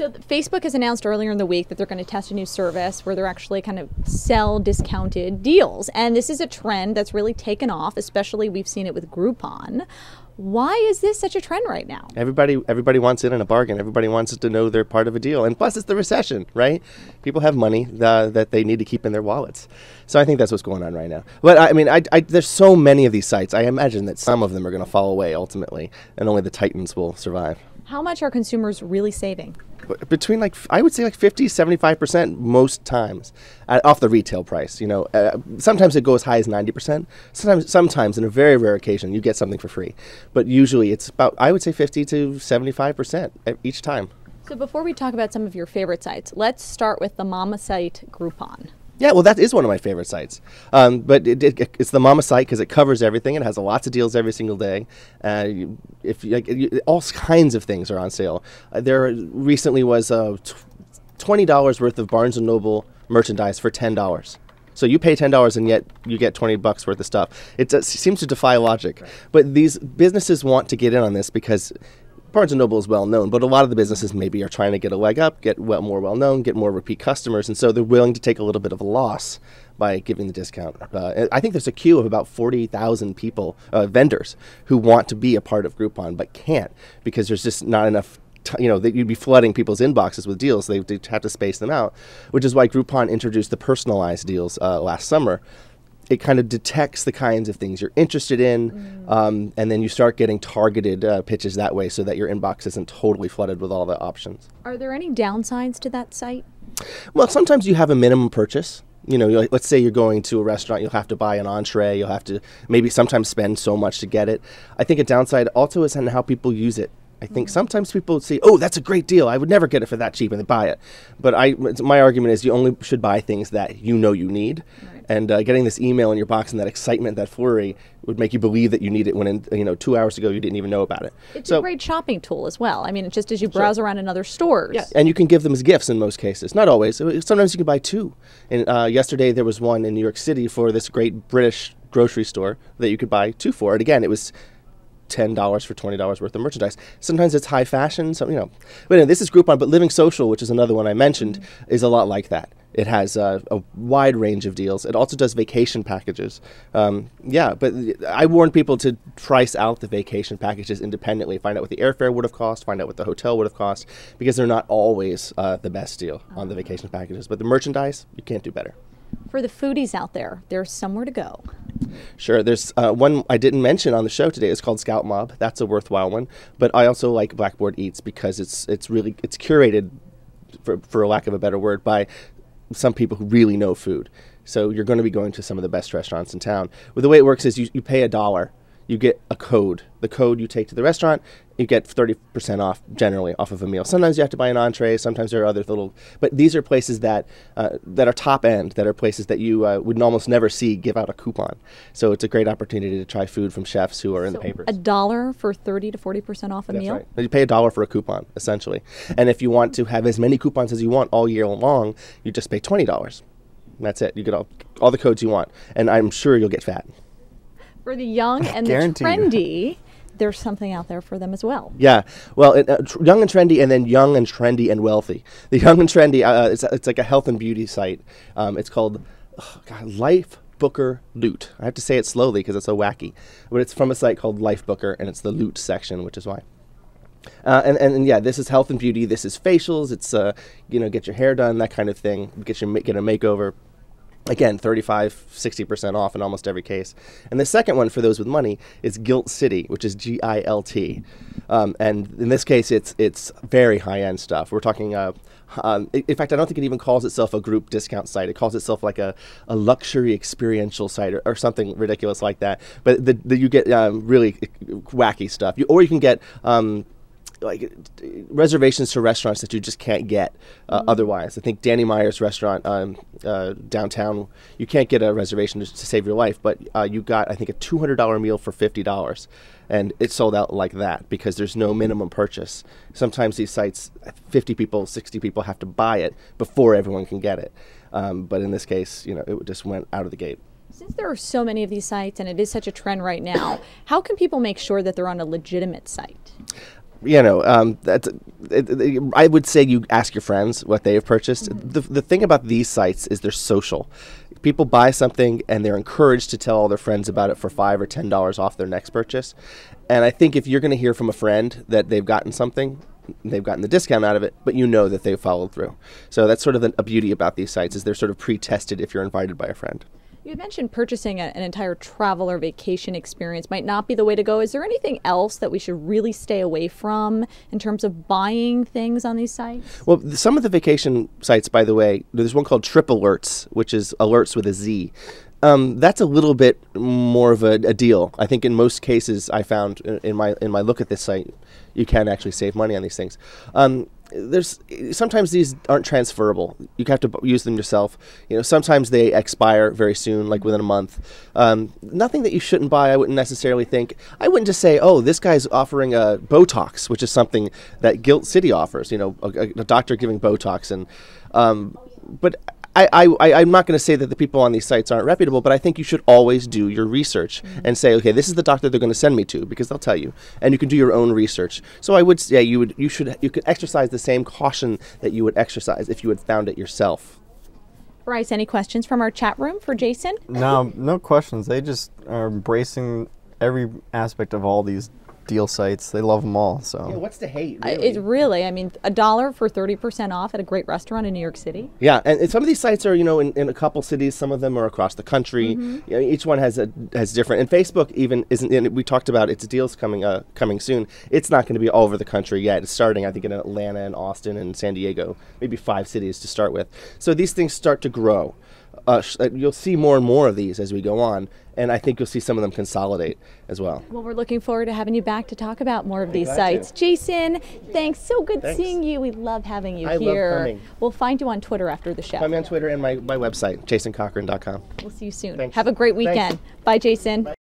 So Facebook has announced earlier in the week that they're going to test a new service where they're actually kind of sell discounted deals. And this is a trend that's really taken off, especially we've seen it with Groupon. Why is this such a trend right now? Everybody wants in on a bargain. Everybody wants to know they're part of a deal. And plus, it's the recession, right? People have money that they need to keep in their wallets. So I think that's what's going on right now. But I mean, there's so many of these sites. I imagine that some of them are going to fall away ultimately, and only the titans will survive. How much are consumers really saving? Between I would say 50, 75% most times off the retail price. Sometimes it goes as high as 90%. Sometimes in a very rare occasion you get something for free, but usually it's about, I would say, 50 to 75% each time. So before we talk about some of your favorite sites, let's start with the mama site Groupon. Yeah, well, that is one of my favorite sites. But it's the mama site because it covers everything. It has lots of deals every single day. All kinds of things are on sale. There recently was $20 worth of Barnes & Noble merchandise for $10. So you pay $10 and yet you get $20 worth of stuff. It seems to defy logic. Right. But these businesses want to get in on this because Barnes & Noble is well known, but a lot of the businesses maybe are trying to get a leg up, get more well known, get more repeat customers, and so they're willing to take a little bit of a loss by giving the discount. I think there's a queue of about 40,000 people, vendors, who want to be a part of Groupon but can't because there's just not enough. You'd be flooding people's inboxes with deals. They have to space them out, which is why Groupon introduced the personalized deals last summer. It kind of detects the kinds of things you're interested in, and then you start getting targeted pitches that way so that your inbox isn't totally flooded with all the options. Are there any downsides to that site? Well, sometimes you have a minimum purchase. Let's say you're going to a restaurant, you'll have to buy an entree, you'll have to maybe sometimes spend so much to get it. I think a downside also is in how people use it. I think sometimes people say, oh, that's a great deal, I would never get it for that cheap, and they buy it. But my argument is you only should buy things that you know you need. Right. And getting this email in your box and that excitement, that flurry, would make you believe that you need it when 2 hours ago you didn't even know about it. It's a great shopping tool as well. I mean, just as you browse around in other stores. Yeah. And you can give them as gifts in most cases. Not always. Sometimes you can buy two. And yesterday there was one in New York City for this great British grocery store that you could buy two for. And again, it was $10 for $20 worth of merchandise. Sometimes it's high fashion, But anyway, this is Groupon, but Livingsocial, which is another one I mentioned, is a lot like that. It has a wide range of deals. It also does vacation packages. But I warn people to price out the vacation packages independently, find out what the airfare would have cost, find out what the hotel would have cost, because they're not always the best deal on the vacation packages. But the merchandise, you can't do better. For the foodies out there, there's somewhere to go. Sure. There's one I didn't mention on the show today. It's called Scoutmob. That's a worthwhile one. But I also like Blackboard Eats because it's curated, for lack of a better word, by some people who really know food. So you're going to be going to some of the best restaurants in town. Well, the way it works is you pay $1. You get a code. The code you take to the restaurant, you get 30% off generally off of a meal. Sometimes you have to buy an entree. Sometimes there are other but these are places that are top end, that are places that you would almost never see give out a coupon. So it's a great opportunity to try food from chefs who are in the papers. $1 for 30 to 40% off a meal? That's right. You pay $1 for a coupon, essentially. And if you want to have as many coupons as you want all year long, you just pay $20. That's it. You get all the codes you want. And I'm sure you'll get fat. For the young and the trendy, there's something out there for them as well. Yeah, well, young and trendy, and then young and trendy and wealthy. The young and trendy, it's like a health and beauty site. It's called Life Booker Loot. I have to say it slowly because it's so wacky. But it's from a site called Life Booker, and it's the loot section, which is why. And yeah, this is health and beauty. This is facials. It's get your hair done, that kind of thing. Get a makeover. Again, 35, 60% off in almost every case. And the second one for those with money is Gilt City, which is GILT. And in this case, it's very high-end stuff. We're talking, in fact, I don't think it even calls itself a group discount site. It calls itself like a luxury experiential site or something ridiculous like that. But you get really wacky stuff. Or you can get like reservations to restaurants that you just can't get otherwise. I think Danny Meyer's restaurant downtown, you can't get a reservation to save your life, but you got, I think, a $200 meal for $50. And it sold out like that because there's no minimum purchase. Sometimes these sites, 50 people, 60 people have to buy it before everyone can get it. But in this case, it just went out of the gate. Since there are so many of these sites and it is such a trend right now, how can people make sure that they're on a legitimate site? I would say you ask your friends what they have purchased. The thing about these sites is they're social. People buy something and they're encouraged to tell all their friends about it for $5 or $10 off their next purchase. And I think if you're going to hear from a friend that they've gotten something, they've gotten the discount out of it, but you know that they've followed through. So that's sort of a beauty about these sites, is they're sort of pre-tested if you're invited by a friend. You had mentioned purchasing an entire travel or vacation experience might not be the way to go. Is there anything else that we should really stay away from in terms of buying things on these sites? Well, some of the vacation sites, by the way, there's one called Trip Alerts, which is alerts with a Z. That's a little bit more of a deal. I think in most cases I found in my look at this site, you can actually save money on these things. Sometimes these aren't transferable. You have to use them yourself. Sometimes they expire very soon, like within a month. Nothing that you shouldn't buy, I wouldn't necessarily think. I wouldn't just say, oh, this guy's offering a Botox, which is something that Gilt City offers. A doctor giving Botox, but I'm not going to say that the people on these sites aren't reputable, but I think you should always do your research and say, okay, this is the doctor they're going to send me to, because they'll tell you, and you can do your own research. So I would say you could exercise the same caution that you would exercise if you had found it yourself. Bryce, any questions from our chat room for Jason? No questions. They just are embracing every aspect of all these deal sites. They love them all. So what's the hate? Really? I mean, $1 for 30% off at a great restaurant in New York City. Yeah, and some of these sites are in a couple cities. Some of them are across the country. Each one has different. And Facebook even isn't. And we talked about its deals coming soon. It's not going to be all over the country yet. It's starting, I think, in Atlanta and Austin and San Diego, maybe 5 cities to start with. So these things start to grow. You'll see more and more of these as we go on, and I think you'll see some of them consolidate as well. Well, we're looking forward to having you back to talk about more of these sites. Jason, thanks. So good seeing you. We love having you here. I love coming. We'll find you on Twitter after the show. Find me on Twitter and my website, jasoncochran.com. We'll see you soon. Thanks. Have a great weekend. Thanks. Bye, Jason. Bye.